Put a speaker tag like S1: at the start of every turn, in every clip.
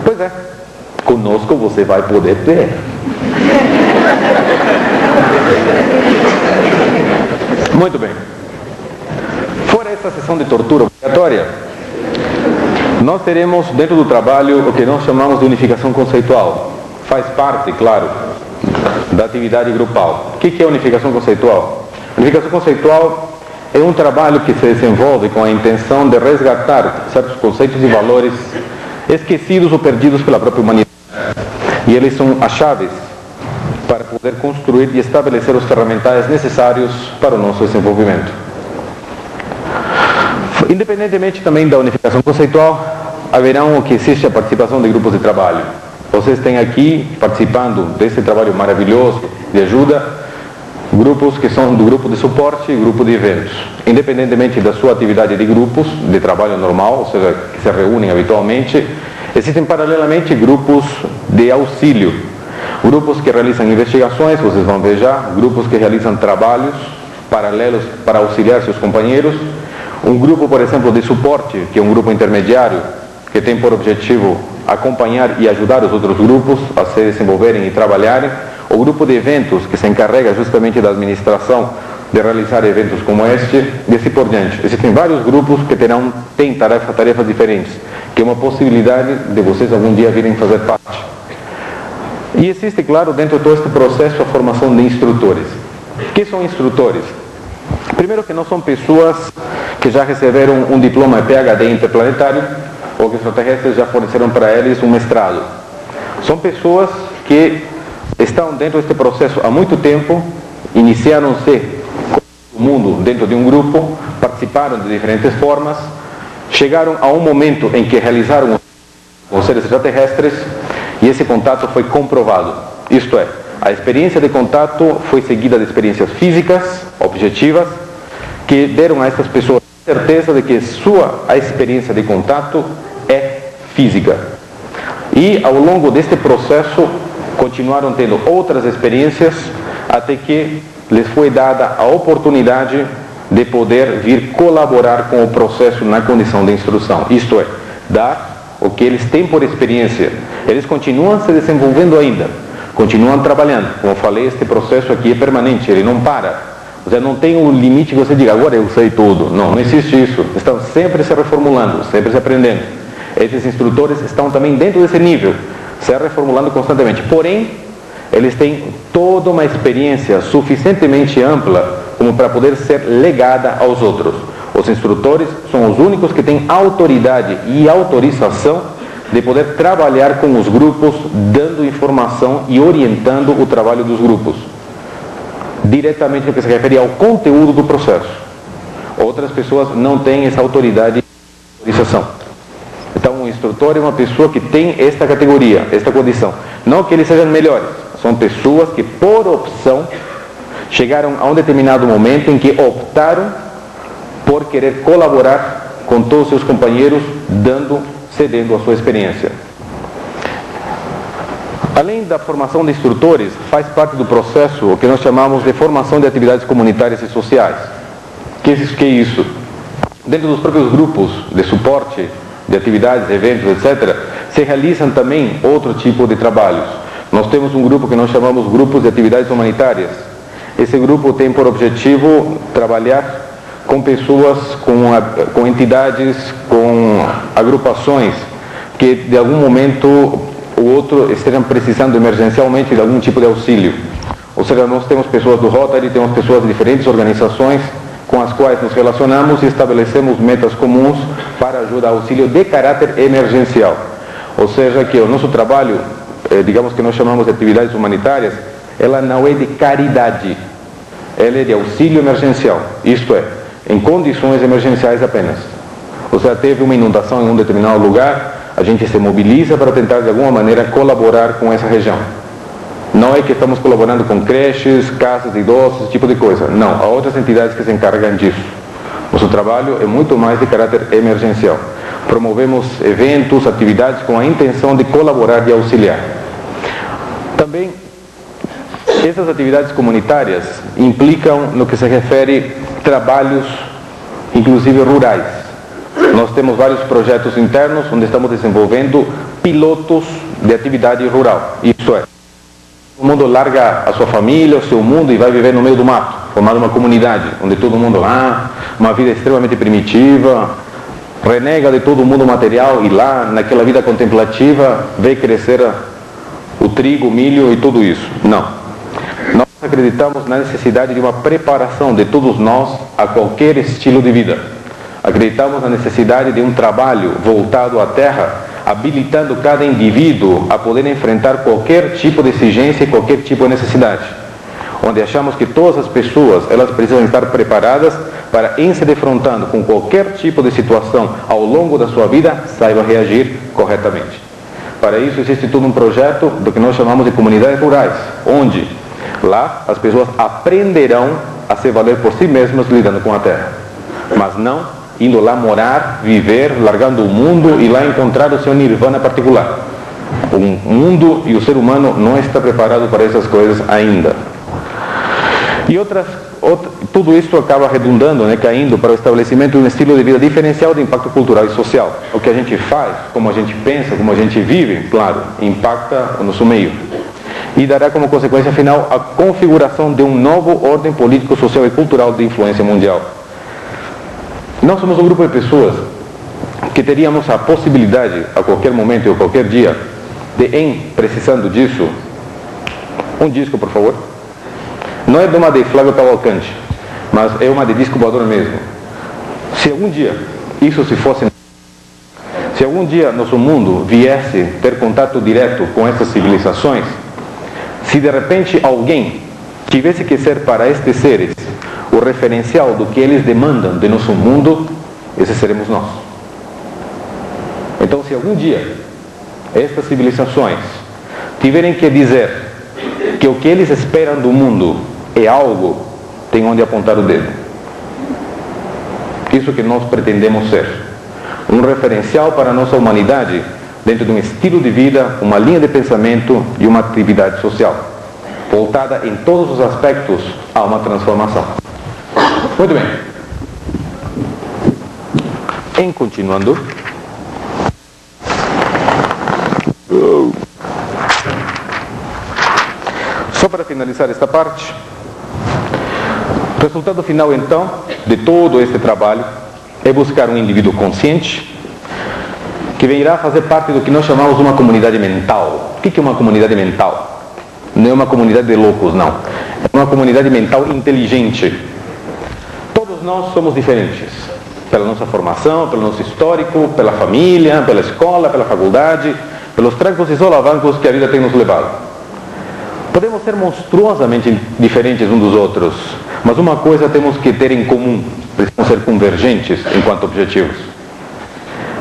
S1: Pois é, conosco você vai poder ter. Muito bem. Fora essa sessão de tortura obrigatória, nós teremos dentro do trabalho o que nós chamamos de unificação conceitual. Faz parte, claro, da atividade grupal. O que é unificação conceitual? Unificação conceitual é um trabalho que se desenvolve com a intenção de resgatar certos conceitos e valores esquecidos ou perdidos pela própria humanidade. E eles são as chaves para poder construir e estabelecer os ferramentais necessários para o nosso desenvolvimento. Independentemente também da unificação conceitual, haverão que existe a participação de grupos de trabalho. Vocês têm aqui, participando desse trabalho maravilhoso de ajuda, grupos que são do grupo de suporte e grupo de eventos. Independentemente da sua atividade de grupos, de trabalho normal, ou seja, que se reúnem habitualmente, existem paralelamente grupos de auxílio. Grupos que realizam investigações, vocês vão ver já, grupos que realizam trabalhos paralelos para auxiliar seus companheiros. Um grupo, por exemplo, de suporte, que é um grupo intermediário, que tem por objetivo acompanhar e ajudar os outros grupos a se desenvolverem e trabalharem. O grupo de eventos, que se encarrega justamente da administração de realizar eventos como este, e assim por diante. Existem vários grupos que têm tarefas diferentes, que é uma possibilidade de vocês algum dia virem fazer parte. E existe, claro, dentro de todo este processo, a formação de instrutores. O que são instrutores? Primeiro que não são pessoas que já receberam um diploma PhD interplanetário, ou que extraterrestres já forneceram para eles um mestrado. São pessoas que estão dentro deste processo há muito tempo, iniciaram-se no mundo dentro de um grupo, participaram de diferentes formas, chegaram a um momento em que realizaram com seres extraterrestres e esse contato foi comprovado. Isto é, a experiência de contato foi seguida de experiências físicas, objetivas, que deram a essas pessoas a certeza de que a experiência de contato é física. E ao longo deste processo continuaram tendo outras experiências até que lhes foi dada a oportunidade de poder vir colaborar com o processo na condição de instrução. Isto é, dar o que eles têm por experiência. Eles continuam se desenvolvendo ainda, continuam trabalhando. Como eu falei, este processo aqui é permanente, ele não para. Você não tem um limite que você diga, agora eu sei tudo. Não, não existe isso. Estão sempre se reformulando, sempre se aprendendo. Esses instrutores estão também dentro desse nível, se reformulando constantemente. Porém, eles têm toda uma experiência suficientemente ampla como para poder ser legada aos outros. Os instrutores são os únicos que têm autoridade e autorização de poder trabalhar com os grupos, dando informação e orientando o trabalho dos grupos, diretamente no que se refere ao conteúdo do processo. Outras pessoas não têm essa autoridade e autorização. Então, o instrutor é uma pessoa que tem esta categoria, esta condição. Não que eles sejam melhores, são pessoas que, por opção, chegaram a um determinado momento em que optaram por querer colaborar com todos os seus companheiros, cedendo a sua experiência. Além da formação de instrutores, faz parte do processo o que nós chamamos de formação de atividades comunitárias e sociais. Que é isso? Dentro dos próprios grupos de suporte, de atividades, eventos, etc., se realizam também outro tipo de trabalhos. Nós temos um grupo que nós chamamos grupos de atividades humanitárias. Esse grupo tem por objetivo trabalhar com pessoas, com entidades, com agrupações que de algum momento o outro estejam precisando emergencialmente de algum tipo de auxílio. Ou seja, nós temos pessoas do Rotary, temos pessoas de diferentes organizações com as quais nos relacionamos e estabelecemos metas comuns para ajuda, auxílio de caráter emergencial. Ou seja, que o nosso trabalho, digamos que nós chamamos de atividades humanitárias, ela não é de caridade, ela é de auxílio emergencial. Isto é, em condições emergenciais apenas. Ou seja, teve uma inundação em um determinado lugar, a gente se mobiliza para tentar de alguma maneira colaborar com essa região. Não é que estamos colaborando com creches, casas de idosos, esse tipo de coisa. Não, há outras entidades que se encarregam disso. Nosso trabalho é muito mais de caráter emergencial. Promovemos eventos, atividades com a intenção de colaborar e auxiliar. Também, essas atividades comunitárias implicam no que se refere trabalhos, inclusive rurais. nós temos vários projetos internos onde estamos desenvolvendo pilotos de atividade rural. Isto é, todo mundo larga a sua família, o seu mundo e vai viver no meio do mato, formando uma comunidade, onde todo mundo lá, uma vida extremamente primitiva, renega de todo mundo material e lá, naquela vida contemplativa, vê crescer o trigo, o milho e tudo isso. Não. Nós acreditamos na necessidade de uma preparação de todos nós a qualquer estilo de vida. Acreditamos na necessidade de um trabalho voltado à terra, habilitando cada indivíduo a poder enfrentar qualquer tipo de exigência e qualquer tipo de necessidade. Onde achamos que todas as pessoas, elas precisam estar preparadas para, em se defrontando com qualquer tipo de situação ao longo da sua vida, saiba reagir corretamente. Para isso existe todo um projeto do que nós chamamos de comunidades rurais, onde lá as pessoas aprenderão a se valer por si mesmas lidando com a terra, mas não indo lá morar, viver, largando o mundo e lá encontrar o seu nirvana particular. O mundo e o ser humano não está preparado para essas coisas ainda. E tudo isso acaba redundando, caindo para o estabelecimento de um estilo de vida diferencial de impacto cultural e social. O que a gente faz, como a gente pensa, como a gente vive, claro, impacta o nosso meio. E dará como consequência final a configuração de um novo ordem político, social e cultural de influência mundial. Nós somos um grupo de pessoas que teríamos a possibilidade, a qualquer momento ou qualquer dia, de, precisando disso, um disco, por favor. Não é de uma de Flávio Cavalcante, mas é uma de disco voador mesmo. Se algum dia isso se algum dia nosso mundo viesse ter contato direto com essas civilizações, se de repente alguém tivesse que ser para estes seres o referencial do que eles demandam de nosso mundo, esses seremos nós. Então, se algum dia estas civilizações tiverem que dizer que o que eles esperam do mundo é algo, tem onde apontar o dedo. Isso que nós pretendemos ser. Um referencial para a nossa humanidade dentro de um estilo de vida, uma linha de pensamento e uma atividade social, voltada em todos os aspectos a uma transformação. Muito bem. Em continuando, só para finalizar esta parte, o resultado final então de todo este trabalho é buscar um indivíduo consciente que virá fazer parte do que nós chamamos de uma comunidade mental. O que é uma comunidade mental? Não é uma comunidade de loucos, não. É uma comunidade mental inteligente. Todos nós somos diferentes, pela nossa formação, pelo nosso histórico, pela família, pela escola, pela faculdade, pelos trancos e solavancos que a vida tem nos levado. Podemos ser monstruosamente diferentes uns dos outros, mas uma coisa temos que ter em comum, precisamos ser convergentes enquanto objetivos.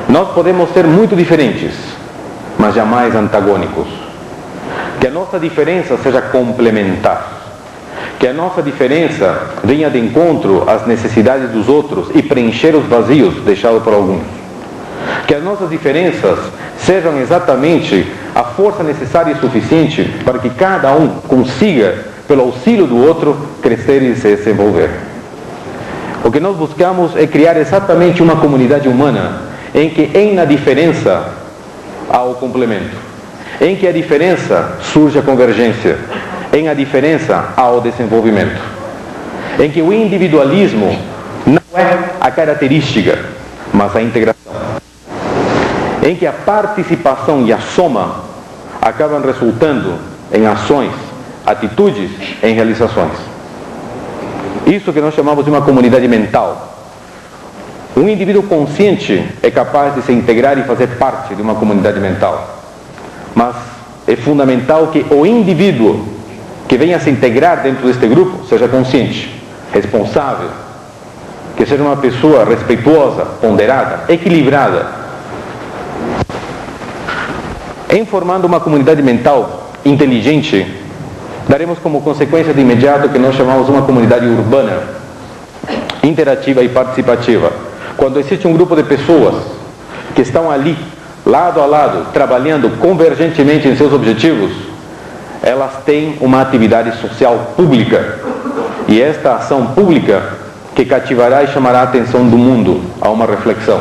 S1: Nós podemos ser muito diferentes, mas jamais antagônicos. Que a nossa diferença seja complementar. Que a nossa diferença venha de encontro às necessidades dos outros e preencher os vazios deixados por alguns. Que as nossas diferenças sejam exatamente a força necessária e suficiente para que cada um consiga, pelo auxílio do outro, crescer e se desenvolver. O que nós buscamos é criar exatamente uma comunidade humana em que na diferença há o complemento, em que a diferença surge a convergência, em a diferença há o desenvolvimento, em que o individualismo não é a característica, mas a integração, em que a participação e a soma acabam resultando em ações, atitudes, em realizações. Isso que nós chamamos de uma comunidade mental. Um indivíduo consciente é capaz de se integrar e fazer parte de uma comunidade mental. Mas é fundamental que o indivíduo que venha se integrar dentro deste grupo seja consciente, responsável, que seja uma pessoa respeitosa, ponderada, equilibrada. Em formando uma comunidade mental inteligente, daremos como consequência de imediato o que nós chamamos de uma comunidade urbana, interativa e participativa. Quando existe um grupo de pessoas que estão ali, lado a lado, trabalhando convergentemente em seus objetivos, elas têm uma atividade social pública. E esta ação pública que cativará e chamará a atenção do mundo a uma reflexão.